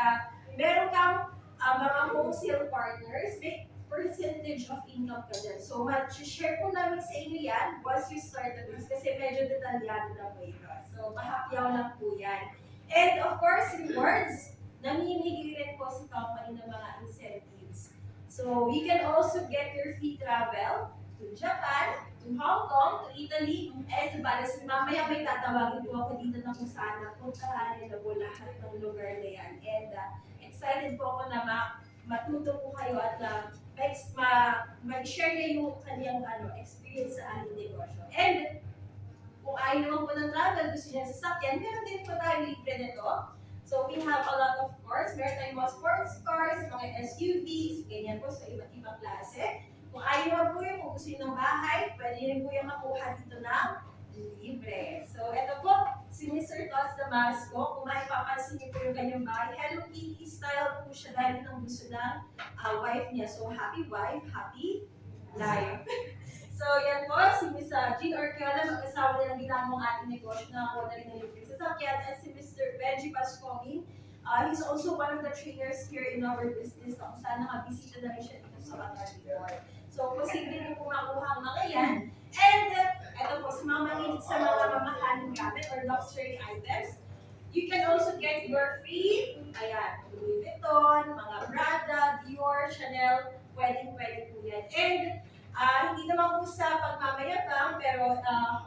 meron kang mga wholesale partners, may percentage of income ka dyan. So, share po namin sa inyo yan once you start the business kasi medyo detalyado na po ito. So, mahapyaw lang po yan. And of course, rewards, namimigay rin po sa company ng mga incentives. So, you can also get your free travel to Japan, to Hong Kong, to Italy, and to Balas. Mamaya may tatawagin po ako dito na kung saan napuntahan na po lahat ng lugar na yan. And excited po ako na matuto po kayo at mag-share niyo yung kanyang experience sa ating negosyo. And kung ayaw naman po ng travel, gusto niya sasakyan, meron din po tayo libre nito. So we have a lot of cars, meron tayong mga sports cars, mga SUVs, ganyan po sa iba't ibang klase. Kung ayaw naman po yung kung gusto nyo ng bahay, pwede rin po yung makuha dito ng libre. So ito po, si Mr. Tots Damasco, kung maipapansin niyo po yung kanyang bahay, Hello Kitty style po siya dahil ng gusto ng wife niya. So happy wife, happy life. So yan po, si Ms. Jean Orquela, mag-asawa na ng ginamong ating negosyo na ako na rin ng libre sasakyan. At si Mr. Benji Pascomin, he's also one of the trainers here in our business kung saan nakabisita na rin siya dito sa Qatar before. So, posible niyo po makuha ang mga yan. And, eto po, sa mga mahilig sa mga mamahaling gamit or luxury items, you can also get your free, Louis Vuitton, mga Prada, Dior, Chanel, pwede po yan. And, hindi naman po sa pagmamayabang, pero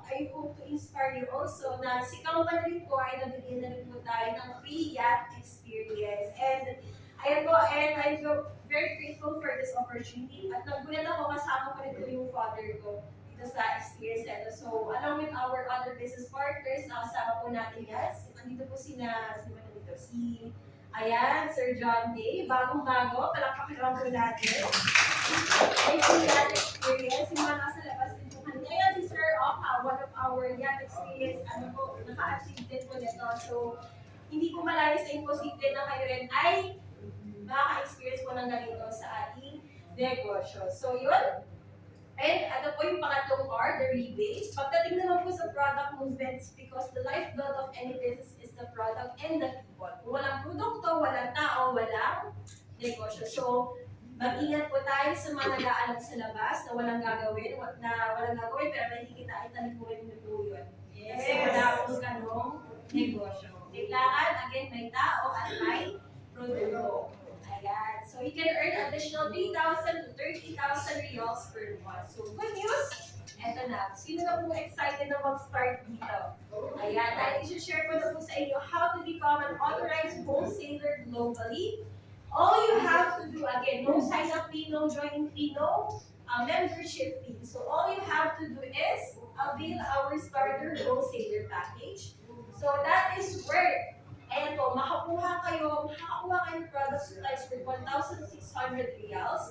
I hope to inspire you also na si company rin po ay nabigyan na rin po tayo ng free yacht experience. And ayan po, and I'm very grateful for this opportunity. At nagulat ako, kasama ko rin po yung father ko dito sa experience ito. So, along with our other business partners, nakasama po natin yan. Nandito po si Sir John Day, bagong-bago, palakpakin lang po natin. Ay, po yacht experience, yung mga nasa labas din po kanina. Ayan, si Sir Oka, one of our yacht experience, naka-achieve din po nito. So, hindi po malayo sa imposible na kayo rin ay makaka-experience po ng ganito sa ating negosyo. So, yun. And ano po yung pangatlong R, the rebates. Pagdating naman po sa product movements, because the lifeblood of any business is the product and the people. Kung walang produkto, walang tao, walang negosyo. So, mag-ingat po tayo sa mga nag-aalam sa labas na walang gagawin, pero nakikitain talikurin mo po yun. Kasi wala akong ganong negosyo. Kailangan, again, may tao at may produkto. Ayan. So, you can earn additional 3,000 to 30,000 reals per month. So, good news! Eto na. Sino na po excited na mag-start dito? Ayan. Dahil i-share ko na po sa inyo how to become an authorized wholesaler globally. All you have to do, again, no sign-up fee, no joining fee, no membership fee. So, all you have to do is avail our starter wholesaler package. So, that is where ayan po, makakuha kayo product supplies for 1,600 reals.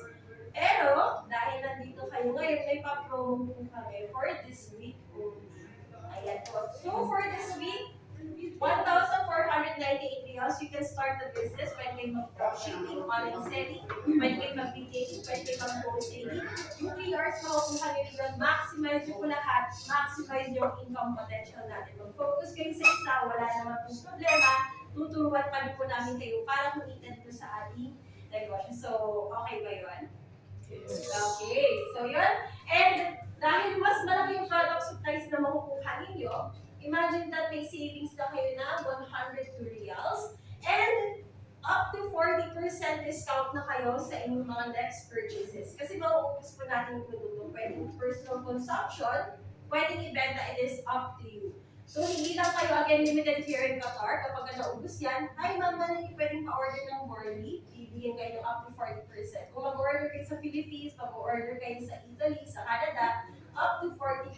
Pero, dahil nandito kayo ngayon, may pa-promo po kami for this week only. Ayan po. So, for this week, 1,498 reals, you can start the business. Pwede kayo mag-dropshipping, online selling, pwede kayo mag-retailing, pwede kayo mag-wholesaling. Yung 3 hours makukuha nyo yun, maximize nyo po lahat, maximize yung income potential natin. Mag-focus kayo sa isa, wala naman pong problema, tuturuan pa rin po namin kayo para kumita dito sa ating negosyo. So, okay ba yun? Okay, so yun. And dahil mas malaki yung product supplies na makukuha ninyo, imagine that may savings na kayo na 102 reals and up to 40% discount na kayo sa inyong mga next purchases. Kasi mauubos po natin yung produkto. Pwede personal consumption, pwedeng ibenta, it is up to you. So, hindi lang kayo, again, limited here in Qatar. Kapag naubos yan, ay, mama, hindi pwedeng pa-order ng barley. Bibigyan kayo up to 40%. Kung mag-order kayo sa Philippines, mag-order kayo sa Italy, sa Canada, up to 40%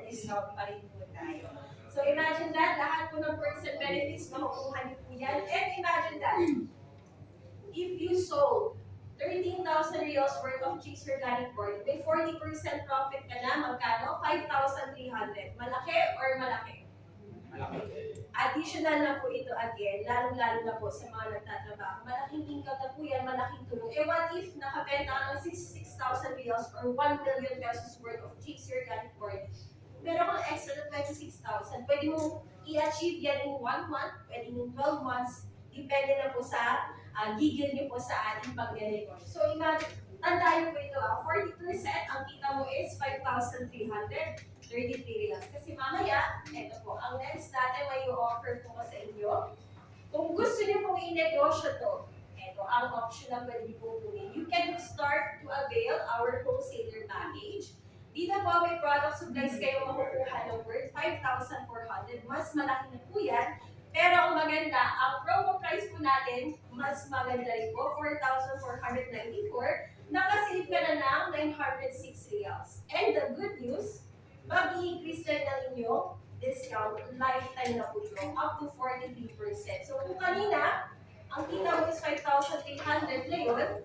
discount pa rin po tayo. So, imagine that, lahat po ng percent benefits, makukuha niyo po yan. And imagine that, if you sold 13,000 reals worth of chicks organic corn, may 40% profit ka na, magkano? 5,300. Malaki or malaki? Additional na po ito again, lalong-lalo na po sa mga nagtatrabaho. Malaking income na po yan, malaking tulong. Eh what if nakabenta ka ng 66,000 reals or 1 million pesos worth of chicks organic corn? Meron kang extra na 26,000. Pwede mong i-achieve yan in 1 month, pwede in 12 months, depende na po sa gigil niyo po sa ating pagnenegosyo. So imagine, tandaan niyo po ito, 40% ang kita mo is 5,333 reals. Kasi mamaya, ito po, ang next natin may i-offer po ko sa inyo. Kung gusto niyo pong i-negosyo to, ito ang option na pwede niyo pong gawin. You can start to avail our wholesaler package. Dito po may product supplies kayo makukuha ng worth 5,400. Mas malaki na po yan. Pero ang maganda, ang promo price po natin, mas maganda rin po, 4,494. Nakasave ka na ng 906 reals. And the good news, mag-i-increase na ng inyong discount, lifetime na po ito, up to 43%. So kung kanina, ang kita mo is 5,800 ngayon,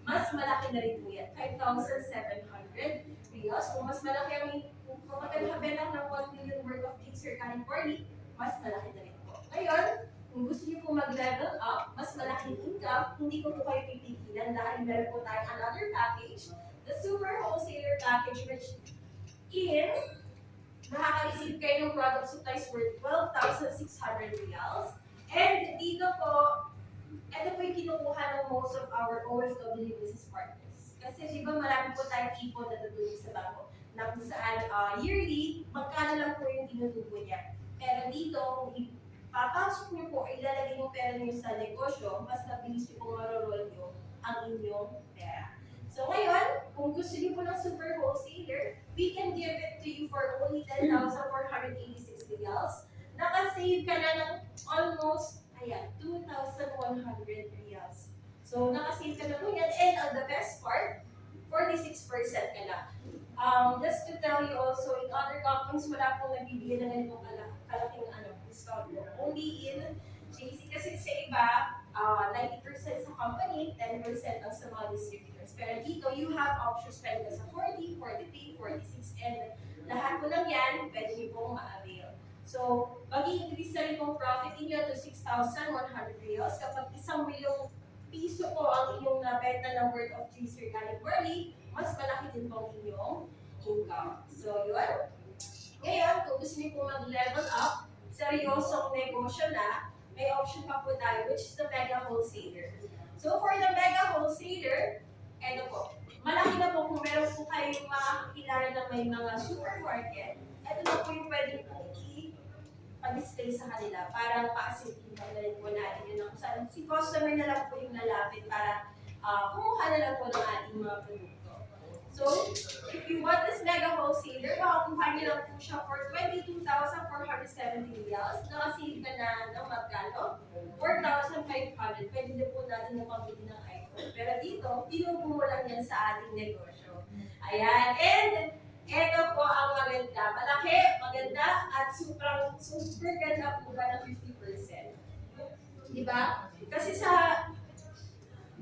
mas malaki na rin po yan, 5,700 reals. Kung mas malaki ang, kung magkakabelang ng 1 million worth of chicks organic barley, mas malaki na rin po. Ngayon, kung gusto niyo po mag-level up, mas malaking income, hindi ko po kayo pipigilan dahil meron po tayong another package, the Super Wholesaler Package, which in, makaka-receive kayo ng product supplies worth 12,600 reals. And dito po, ito po yung kinukuha ng most of our OFW business partners. Kasi di ba marami po tayong ipon na tutulong sa bangko na kung saan yearly, magkano lang po yung tinutubo niya. Pero dito, kung papasok niyo po, ilalagay yung pera niyo sa negosyo, mas mabilis niyo pong maroroll niyo ang inyong pera. So ngayon, kung gusto niyo po ng super wholesaler, we can give it to you for only 10,486 reals. Nakasave ka na ng almost, 2,100 reals. So nakasave ka na po yan. And the best part, 46% ka na. Just to tell you also, in other companies, wala pong nabibigyan ng ganitong kalaking discount mo. Only in JC kasi sa iba, 90% sa company, 10% ang sa mga distributors. Pero dito, you have options pwede ka sa 40, 43, 46, and lahat po lang yan, pwede niyo pong ma-avail. So, mag-i-increase na rin pong profit niyo to 6,100 reals. Kapag 1 milyong piso po ang inyong nabenta ng worth of cheese organic barley, mas malaki din pong inyong income. So, yun. Ngayon, kung gusto niyo po mag-level up, seryosong negosyo na, may option pa po tayo, which is the Mega Wholesaler. So, for the Mega Wholesaler, eto po, malaki na po kung meron po kayong makakilala na may mga supermarket, eto na po yung pwede po i-display sa kanila para pa-asset income na rin po natin yun. Kung saan si customer na lang po yung lalapit para kumuha na lang po ng ating mga produkto. So, if you want this Mega Wholesaler, makakuha niyo lang po siya for 22,470 reals. Nakasave ka na ng magkano? 4,500. Pwede din po natin na pambili ng iPhone. Pero dito, pinupo mo lang yan sa ating negosyo. Ayan. And, ito po ang maganda. Malaki, maganda, at super ganda po ba ng 50%. Diba? Kasi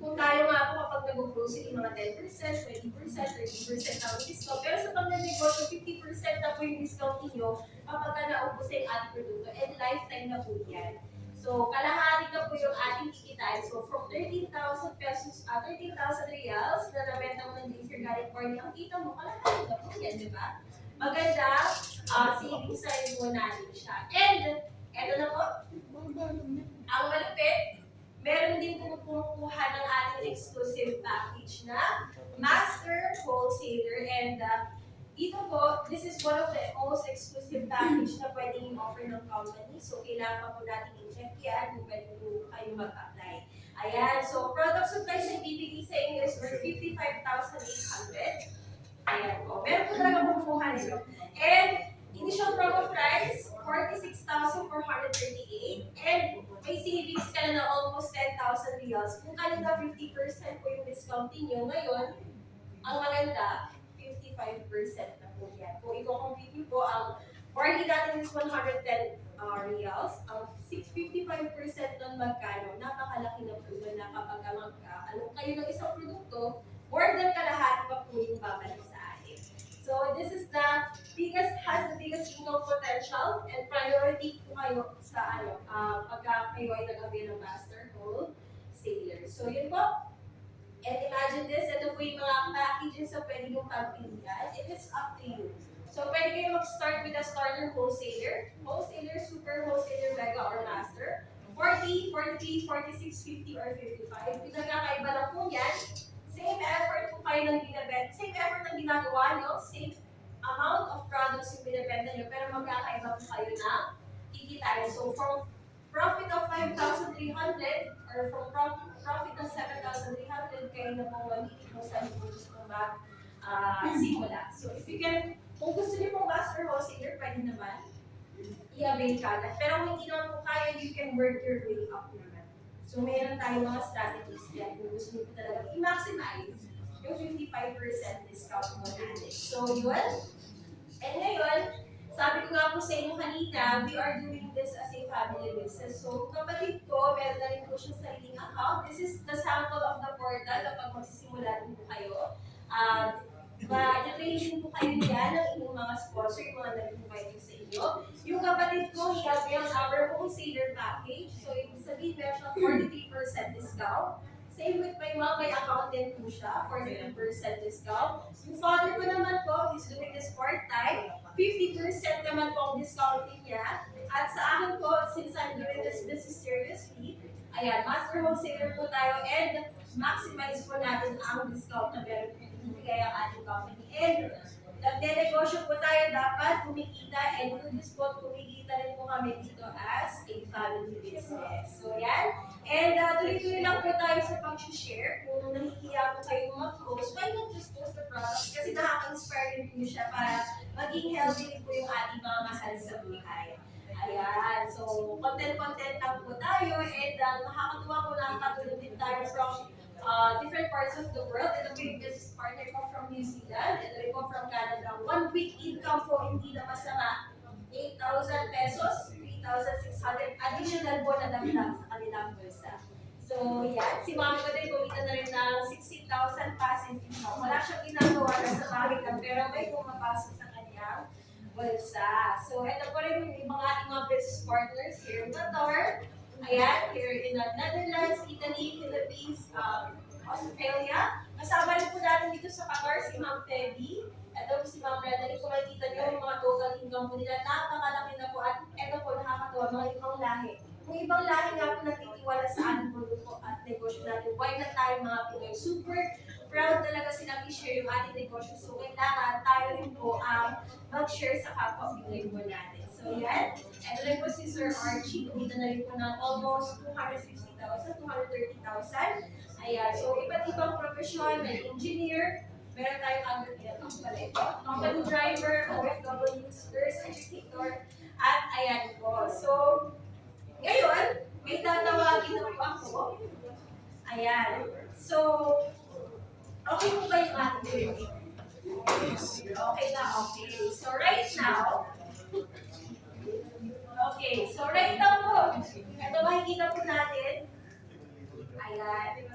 kung tayo nga po kapag nag-grocery, mga 10%, 20%, 30% ang discount. Pero sa pag-negosyo, 50% na po yung discount ninyo kapag naubos na yung ating produkto. And lifetime na po yan. So, kalahati na po yung ating kikitain. So, from 13,000 pesos, 13,000 reals na nabenta mo ng JC Organic Barley, ang kita mo, kalahati na po yan, di ba? Maganda, savings na rin po natin siya. And, eto na po, ang malupit, meron din po kumukuha ng ating exclusive package na Master Wholesaler. And dito po, this is one of the most exclusive package na pwedeng i-offer ng company. So, kailangan pa po natin i-check yan kung pwede po kayo mag-apply. Ayan, so product supplies na ibibigay sa inyo is worth 55,800. Ayan po, meron po talaga kumukuha nito. And initial promo price, 46,438. And may savings ka na almost 10,000 reals. Kung kanina 50% po yung discounting nyo, ngayon, ang maganda, 55% na po yan. Kung i-compute nyo po, ang warranty natin is 110 reals. Ang 655% nun magkano, napakalaki na po yun na kapag magkakaroon kayo ng isang produkto, more than kalahati pa po yung babalik sa atin. So this is the has the biggest income potential and priority po kayo sa pagka kayo ay nag-avail ng master wholesaler. So yun po. And imagine this, ito po yung mga packages na pwede yung pagpilihan. It is up to you. So pwede kayo mag-start with a starter wholesaler, super wholesaler, mega, or master. 40, 43, 46, 50, or 55. Yung nagkakaiba lang po yan, same effort po kayo ng binibenta, same effort ng ginagawa nyo, same amount of products yung binibenta nyo, pero magkakaiba po kayo na kikitain. So from profit of 5,300 or from profit of 7,300, kayo na po mamili kung saan po gusto simula. So if you can, kung gusto niyo pong master wholesaler, pwede naman i-avail ka agad. Pero kung hindi naman po kaya, you can work your way up naman. So mayroon tayong mga strategies yan kung gusto niyo po talaga i-maximize yung 55% discount mo natin. So yun. And ngayon, sabi ko nga po sa inyo kanina, we are doing this as a family business. So kapatid ko, meron na rin po siyang sariling account. This is the sample of the portal kapag magsisimula din po kayo. Ma-training po kayo niyan ng inyong mga sponsor, yung mga nag-invite sa inyo. Yung kapatid ko, he availed our wholesaler package. So, ibig sabihin, meron siyang 43% discount. Same with my mom, may account din po siya, 43% discount. Yung father ko naman po, is doing this part-time. 50% naman po ang discounting niya. At sa akin po, since I'm doing this business seriously, ayan, master wholesaler po tayo and maximize po natin ang discount na meron po ibigay ang ating company. And nagde-negosyo po tayo dapat kumikita and through this po, kumikita rin po kami dito as a family business. So yan. And tuloy-tuloy lang po tayo sa pag-share. Kung nahihiya po kayo mag-post, why not just post the product? Kasi nakaka-inspire rin po siya para maging healthy rin po yung ating mga mahal sa buhay. Ayan. So, content lang po tayo and nakakatuwa po, nakakatulong din tayo from different parts of the world. Ito po yung business partner ko from New Zealand. Ito rin po from Canada. 1 week income po, hindi na masama. 8,000 pesos, 3,600. Additional po na dagdag sa kanilang bulsa. So, yan. Si mami ko din, kumita na rin ng 16,000 passive income. Wala siyang ginagawa na sa bahay lang, pero may pumapasok sa kanyang bulsa. So, ito po rin yung mga ating mga business partners here in Qatar. Ayan, here in the Netherlands, Italy, Philippines, Australia. Kasama rin po natin dito sa Qatar si Ma'am Feby. Ito po si Ma'am Reda. Kung makikita nyo, yung mga total income po nila, napakalaki na po. At ito po, nakakatawa, mga ibang lahi. Kung ibang lahi nga po nagtitiwala sa ating produkto at negosyo natin, why na tayo mga Pinoy? Super proud talaga silang i-share yung ating negosyo. So, kailangan tayo rin po ang mag-share sa kapwa Pinoy po natin. So, yan. Ito rin po si Sir Archie. Kumita na rin po ng almost 260,000, 230,000. Ayan. So, iba't ibang profesyon, may engineer, meron tayong company driver, OFW, nurse, educator, at ayan po. So, ngayon, may tatawagin na po ako. Ayan. So, okay po ba yung ating video? Okay na, okay. So, right now, po, ito makikita po natin. Ayan.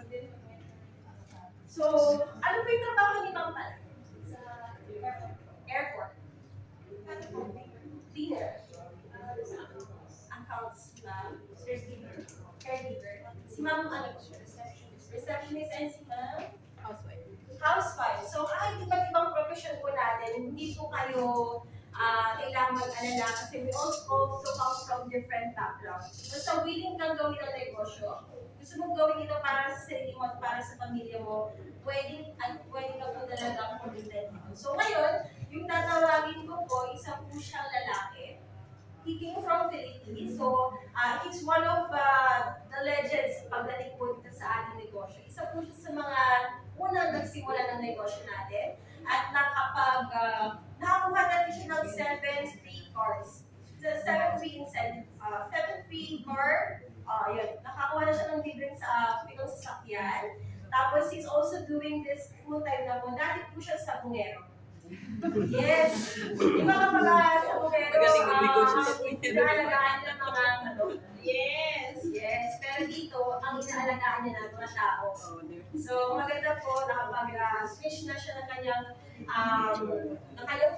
So, ano po yung trabaho ni Ma'am Pal? Sa airport. Cleaner. Accounts na caregiver. Si Ma'am ano po siya? Receptionist and si Ma'am? Housewife. So, kahit iba't ibang profession po natin, hindi po kayo kailangan mag-alala kasi we also come from different backgrounds. Basta willing kang gawin ang negosyo, gusto mong gawin ito para sa sarili mo at para sa pamilya mo, pwede ka po talaga committed dito. So ngayon, yung tatawagin ko po, isa po siyang lalaki. He came from Philippines, so he's one of the legends pagdating po dito sa ating negosyo. Isa po siya sa mga unang nagsimula ng negosyo natin at nakapag nakakuha natin siya ng 7 free cars. So, 7 free incentive, 7 free car. Yun, nakakuha na siya ng libreng sa pitong sasakyan. Tapos, he's also doing this full-time na po. Dati po siya sa bungero. Yes! Di ba kapag sa bungero, Magaling magnegosyo sa bungero. inaalagaan niya ng mga ano. Yes! Yes! Pero dito, ang inaalagaan niya ng mga tao. So, maganda po, nakapag-switch na siya ng kanyang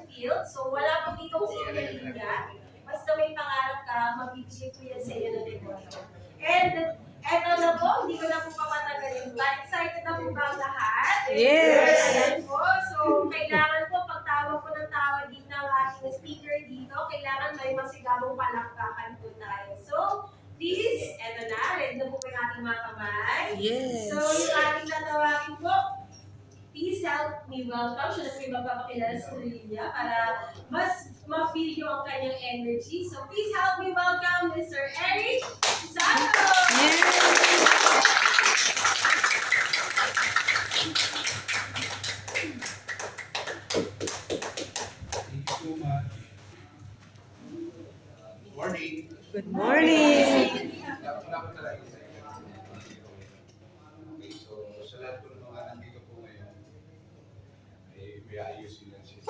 field. So, wala po dito kung linya. Basta may pangarap ka, mabibigay po yan sa iyo ng negosyo. And, eto na po, hindi ko na po papatagalin. Excited na po ba ang lahat? Yes! Ayan po. So, kailangan po, pagtawag po ng tawag dito ng ating speaker dito, kailangan may masigabong palakpakan po tayo. So, please, eto na, ready na po yung ating mga kamay. Yes. So, yung ating tatawagin po, please help me welcome. Siya na po yung magpapakilala sa sarili niya para mas ma-feel nyo ang kanyang energy. So, please help me welcome Mr. Eric Santos! Thank you so much. Morning. Good morning. Wala ko talaga sa inyo. Okay, so sa lahat po ng mga nandito po ngayon, ay may ayusin lang siya.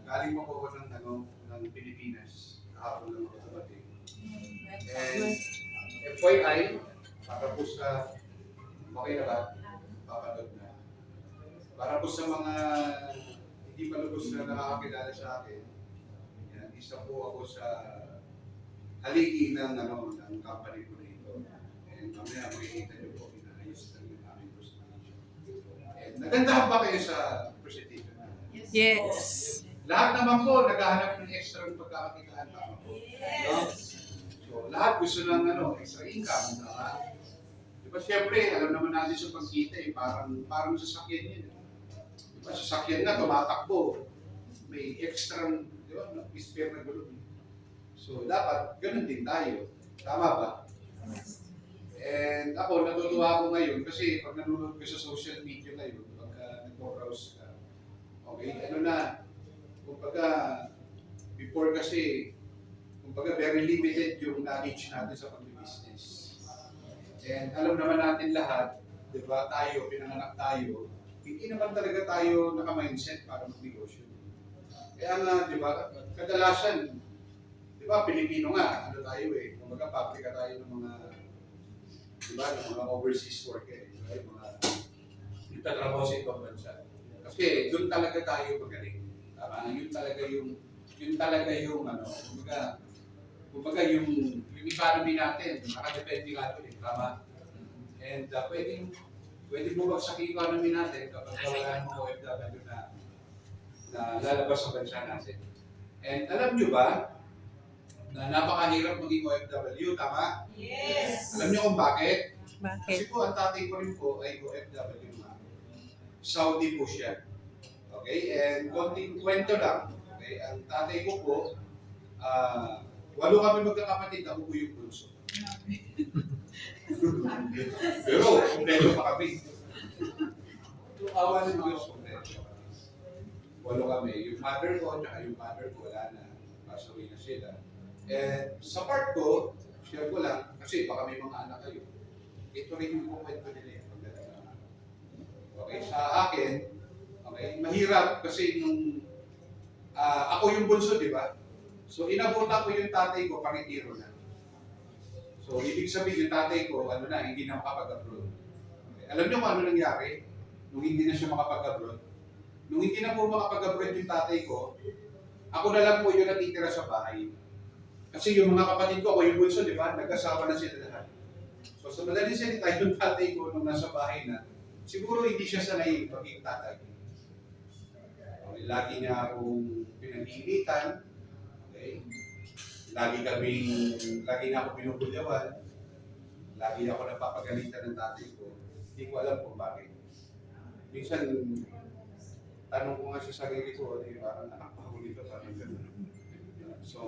Galing mo po ako ng Pilipinas. Kahapon lang ako dumating. And FYI, para po sa, okay na ba? Papanood na. Para po sa mga hindi pa lubos na nakakakilala sa akin, yan, isa po ako sa haligi ng company ko nito. And mamaya makikita niyo po, inaayos na yung aming presentation. And nagandahan ba kayo sa presentation? Yes. Lahat naman po naghahanap ng extra pagkakakitaan pa po. No? So, lahat gusto ng extra income. Diba, siyempre, alam naman natin sa pagkita parang sasakyan yun. Diba, sasakyan na, tumatakbo. May extra, di ba, spare na gulong. So, dapat, ganun din tayo. Tama ba? And ako, natutuwa ako ngayon kasi pag nanonood ko sa social media ngayon, pagka nag-browse ka, okay, kumbaga, before kasi, kumbaga very limited yung knowledge natin sa pag-business. And alam naman natin lahat, di ba, pinanganak tayo, hindi naman talaga tayo naka-mindset para mag-negosyo. Kaya nga, di ba, kadalasan, di ba, Pilipino nga, kumbaga, pabrika tayo ng mga, di ba, ng mga overseas worker, di ba, yung mga nagtatrabaho sa ibang bansa. Kasi doon talaga tayo magaling. Tama, yun talaga yung kumbaga yung economy natin, nakadepende nga ito, tama? And pwede bumagsak yung economy natin kapag wala ng OFW na lalabas sa bansa natin. And alam nyo ba, na napakahirap maging OFW, tama? Yes! Alam nyo kung bakit? Bakit? Kasi po, ang tatay ko rin po ay OFW na. Saudi po siya. Okay, and konting kwento lang. Okay, ang tatay ko po, 8 kami magkakapatid, ako po yung bunso. Pero, kumpleto pa kami. Yung awa ng Diyos, kumpleto pa kami. 8 kami. Yung mother ko, tsaka yung father ko, wala na. Pasaway na sila. And sa part ko, share ko lang, kasi baka may mga anak kayo. Ito rin yung kwento nila. Okay, sa akin, okay, mahirap kasi ako yung bunso, di ba? So, inabutan ko yung tatay ko, pangitiro na. So, ibig sabihin yung tatay ko, hindi na makapag-abroad. Okay. Alam niyo kung ano nangyari? Nung hindi na siya makapag-abroad. Nung hindi na po makapag-abroad yung tatay ko, ako na lang po yung natitira sa bahay. Kasi yung mga kapatid ko, ako yung bunso, di ba? Nag-asawa na sila lahat. So, sa madaling salita, yung tatay ko nung nasa bahay na, siguro hindi siya sanay maging tatay. Okay, lagi niya akong pinag-iinitan. Okay? Lagi niya ako pinupulyawan. Lagi niya ako napapagalitan ng tatay ko. Hindi ko alam kung bakit. Minsan, tanong ko nga sa sarili ko, parang anak pa ako dito, parang gano'n. So,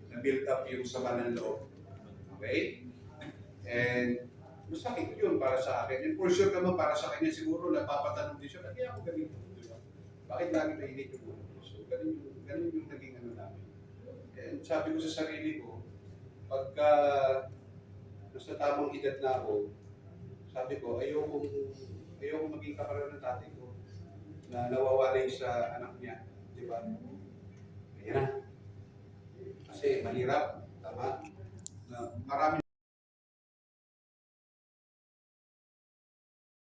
na-build up yung sama ng loob. Okay? And, masakit yun para sa akin. And for sure naman para sa kanya siguro napapatanong din siya, kaya ako ganito. Diba? bakit lagi mainit yung ulo ko? So, ganun yung naging ano namin. And sabi ko sa sarili ko, pagka nasa tamang edad na ako, sabi ko, ayoko maging kapareho ng tatay ko na nawawalay sa anak niya. Di ba? Ayan na. Kasi mahirap, tama, na marami